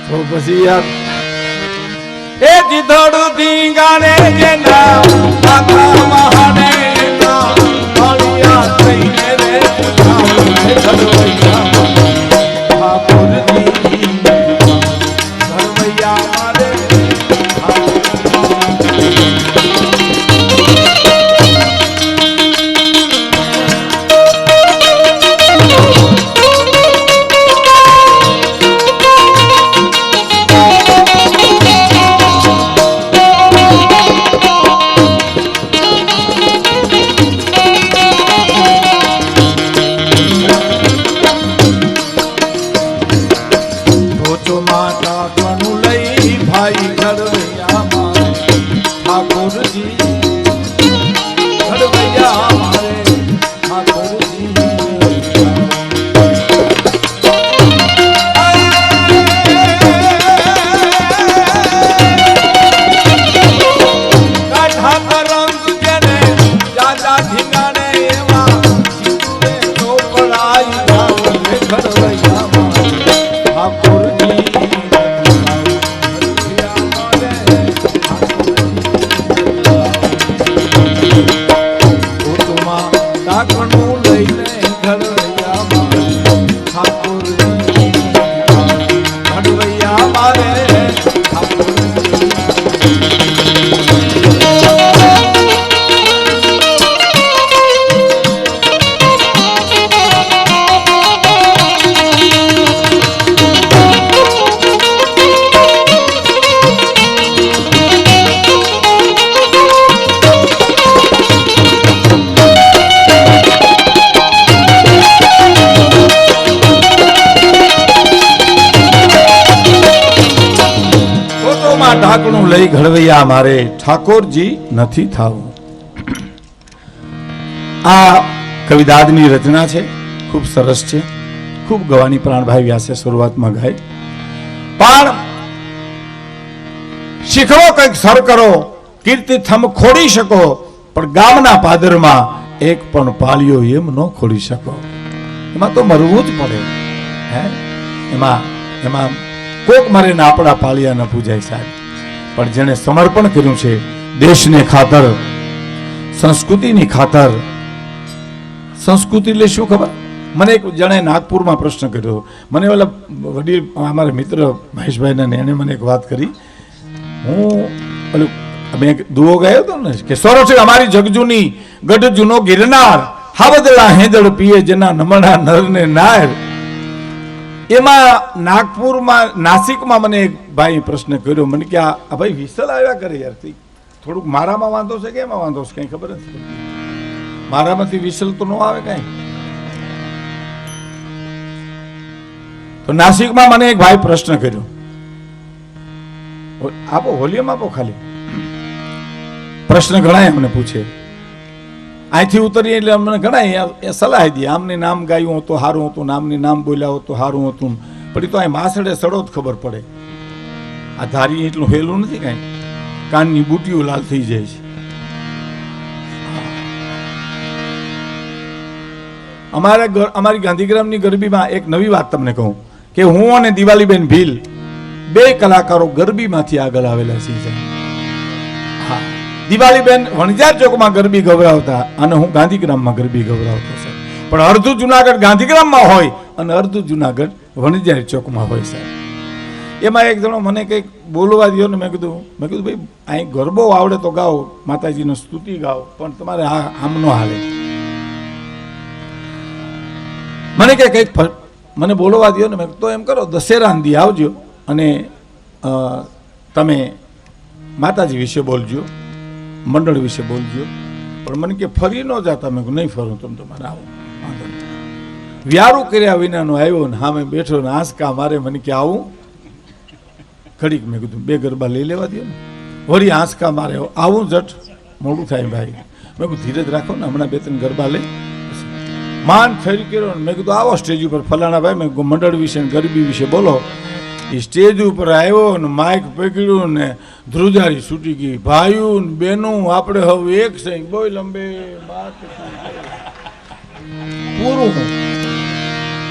તો પછી યાર એ દીધડું ધીંગાને જેના આખા મહાને ના હળિયા થઈને રે ઘરવૈયા ઠાકોરજી ઘરવૈયા મારે ઢાંકણું લઈ ઘડવૈયા મારે ઠાકોરજી નથી થાવું. આ કવિદાદની રચના છે, ખૂબ સરસ છે, ખૂબ ગવાની પ્રાણભાઈ વ્યાસે શરૂઆતમાં ગાય. પણ શીખવો કંઈક સર કરો, કીર્તિ થમ ખોડી શકો, પણ ગામના પાદરમાં એક પણ પાળીઓ એમ ન ખોડી શકો. એમાં તો મરવું જ પડે. હે એમાં કોક મારે ને આપણા પાળિયા ન પૂજાય સાહેબ. પણ જેને સમર્પણ કર્યું છે દેશને ખાતર, સંસ્કૃતિની ખાતર. સંસ્કૃતિ એટલે શું ખબર? મને એક જણે નાગપુરમાં પ્રશ્ન કર્યો. મને ઓલા વડીલ અમારા મિત્ર મહેશભાઈ ને એને મને એક વાત કરી. હું ઓલું મેં દુઓ ગાયો હતો ને કે સોરો છે અમારી જગજૂની ગઢ જૂનો ગિરનાર, હાવદલા હેદળ પીએ જેના નમણા નર ને નાર. એમાં નાગપુરમાં નાસિકમાં મને એક ભાઈ પ્રશ્ન કર્યો. મને કે આ ભાઈ વિસલ આવ્યા કરે યાર, થોડુંક મારામાં વાંધો છે કે એમાં વાંધો છે કઈ ખબર નથી. મારામાંથી વિસલ તો ન આવે કઈ. તો નાસિકમાં મને એક ભાઈ પ્રશ્ન કર્યો. આપો વોલ્યુમ આપો ખાલી. પ્રશ્ન ઘણા અમને પૂછે, અહીંથી ઉતરીએ એટલે અમને ઘણા એ સલાહ દે. આમને નામ ગાયું હતું સારું હતું, નામની નામ બોલ્યા હતું સારું હતું, પણ તો અહીં માસડે સડો જ ખબર પડે. આ ધારી એટલું હેલું નથી કાંઈ, કાનની બુટીઓ લાલ થઈ જાય છે. અમારી ગાંધીગ્રામની ગરબીમાં એક નવી વાત તમને કહું કે હું અને દિવાલીબેન ભીલ બે કલાકારો ગરબીમાંથી આગળ આવેલા છીએ. હા, દિવાલીબેન વણઝાર ચોકમાં ગરબી ગવરાવતા અને હું ગાંધીગ્રામમાં ગરબી ગવરાવતો છે. પણ અડધું જુનાગઢ ગાંધીગ્રામમાં હોય અને અડધું જુનાગઢ વણઝાર ચોકમાં હોય સાહેબ. એમાં એક જણો મને કંઈક બોલવા દો ને મેં કીધું ભાઈ અહીં ગરબો આવડે તો ગાઓ, માતાજીનો સ્તુતિ ગાઓ, પણ તમારે આમ ન હાલે. મને કે કંઈક મને બોલવા દો ને મેં તો એમ કરો દશેરા દી આવજો અને તમે માતાજી વિશે બોલજો, મંડળ વિશે બોલજો. પણ મને કે ફરી ન જાતા. મેં નહીં ફરું, તમે તમારે આવો વાંધો નહીં. વ્યારું કર્યા વિનાનો આવ્યો ને સામે બેઠો ને આંસકા મારે. મને કે આવું ઘડીક. મેં કીધું બે ગરબા લઈ લેવા દો ને. વળી આંસકા મારે આવું જટ મોડું થાય ભાઈ. મેં કીધું ધીરજ રાખો ને, હમણાં બે ત્રણ ગરબા લઈ માન ફેરી કર્યો. મેં કીધું આવો સ્ટેજ ઉપર ફલાણા ભાઈ, મેં મંડળ વિશે ગરબી વિશે બોલો. એ સ્ટેજ ઉપર આવ્યો ને માઇક પકડ્યું ને ધ્રુજારી છૂટી ગઈ. ભાઈઓ ને બેનું આપણે હવે એક સહી બોય લંબે પૂરું.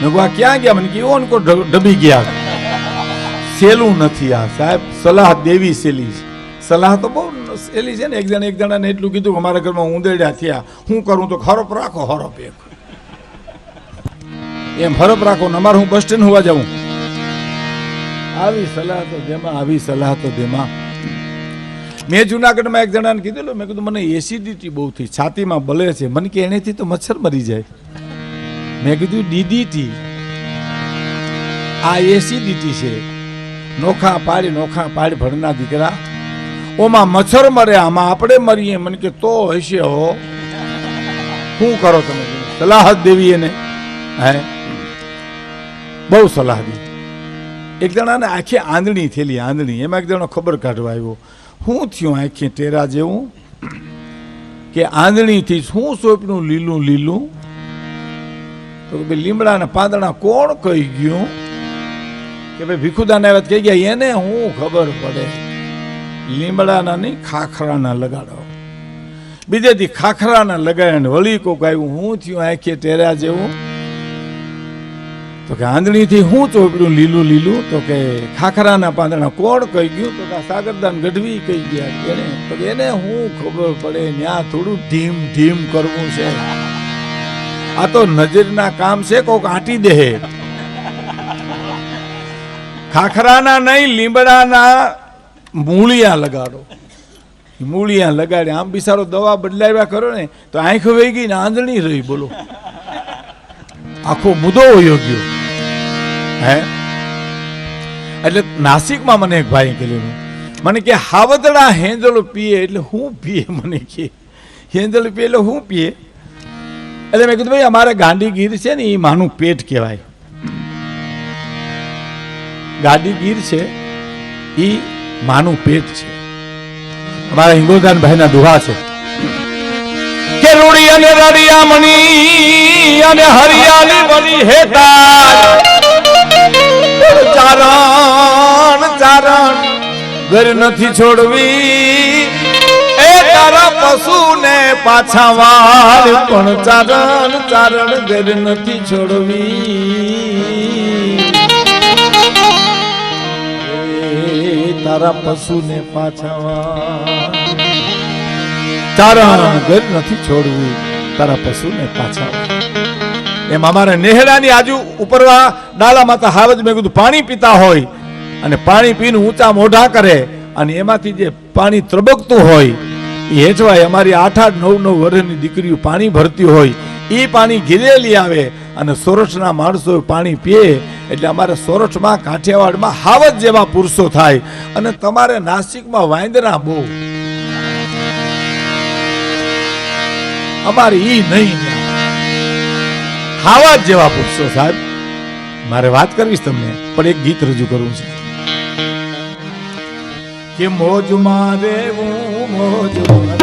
મેં આ ક્યાં ગયા? મને કે ઓન કો ડબી ગયા. સહેલું નથી આ સાહેબ. સલાહ દેવી સહેલી છે. સલાહ તો બહુ સહેલી છે ને. એક જણાને એટલું કીધું કે અમારા ઘરમાં ઉંદેડા થયા, હું કરું તો હરપ રાખો, હરપ એક એમ હરપ રાખો ને અમારે હું બસ સ્ટેન્ડ હોવા જાઉં. આવી સલાહ તો દેમાં, આવી સલાહ તો દેમાં. મેં જુનાગઢમાં એક જણાને કીધેલું, મેં કીધું મને એસિડિટી બહુ થઈ, છાતીમાં બલે છે. મને કે એનેથી તો મચ્છર મરી જાય. મેં કીધું ડીડીટી, આ એસિડિટી છે. નોખા પાડી ભણના દીકરા, ઓમાં મચ્છર મરે, આમાં આપણે મરીએ. મને કે તો હશે હો. શું કરો તમે? સલાહ જ દેવી એને. હે બહુ સલાહ દી. એક જણાને આખી આંધણી થયેલી, આંધણી. એમાં એક જણો ખબર કાઢવા આવ્યો, શું થયું આખી ટેરા જેવું? કે આંધણીથી શું સોંપનું લીલું લીલું? તો ભાઈ લીમડાના પાંદડા કોણ કહી ગયું? કે ભાઈ ભીખુદાન આવ્યા કહી ગયા. એને હું ખબર પડે? લીમડાના નહીં, ખાખરાના લગાડો. બીજેથી ખાખરાના લગાડ્યા ને વળી કોક આવ્યું, શું થયું આખી ટેરા જેવું? તો કે આંધણીથી હું ચોપડ્યું લીલું લીલું? તો કે ખાખરાના પાંદડા કોણ કહી ગયું? તો કે સાગરદાન ગઢવી કહી ગયા. એને તો એને હું ખબર પડે? ત્યાં થોડું ઢીમ ઢીમ કરવું છે. આ તો નજરના કામ છે, કોક આંટી દે. ખાખરાના નહીં, લીમડાના મૂળિયા લગાડો. મૂળિયા લગાડે. આમ બિચારો દવા બદલાવ્યા કરો ને તો આંખ વહી ગઈ ને આંધળી રહી. બોલો, આખો મુદ્દો વયો ગયો. હે એટલે નાસિકમાં મને એક ભાઈ કહેલું, મને કે હાવદડા હેંજળ પીએ એટલે હું પીએ? મને કે હેંજળ પીએ એટલે હું પીએ? એટલે મેં કીધું ભાઈ અમારે ગાંડીગીર છે ને એ માનું પેટ કહેવાય. ગાંડીગીર છે એ માનું પેટ છે. અમારા હિંગોદાન ભાઈના દુહા છે કે રૂડી અને રડિયામણી અને હરિયાળી બની હેતા ચારણ ચારણ ઘર નથી છોડવી. એ તારા પશુને પાછા વાળ, પણ ચારણ ચારણ ઘર નથી છોડવી. તારા પશુને પાછા વાળ, ચારણ ઘર નથી છોડવી. તારા પશુને પાછા. એમ અમારે નેહડાની આજુ ઉપરવા ડાલા માતા હાવજ મેં કીધું પાણી પીતા હોય અને પાણી પીને ઊંચા મોઢા કરે અને એમાંથી જે પાણી ત્રબકતું હોય એ હેઠવાય. અમારી 8-8, 9-9 વર્ષની દીકરીઓ પાણી ભરતી હોય, એ પાણી ઘીરેલી આવે અને સોરઠના માણસો પાણી પીએ. એટલે અમારે સોરઠમાં, કાઠિયાવાડમાં હાવજ જેવા પુરુષો થાય. અને તમારે નાસિકમાં વાંદરા બહુ, અમારે ઈ નહીં, હાવજ જેવા પુરુષો સાહેબ. મારે વાત કરવીશ તમને, પણ એક ગીત રજૂ કરવું છે કે મોજમાં રેવું મોજમાં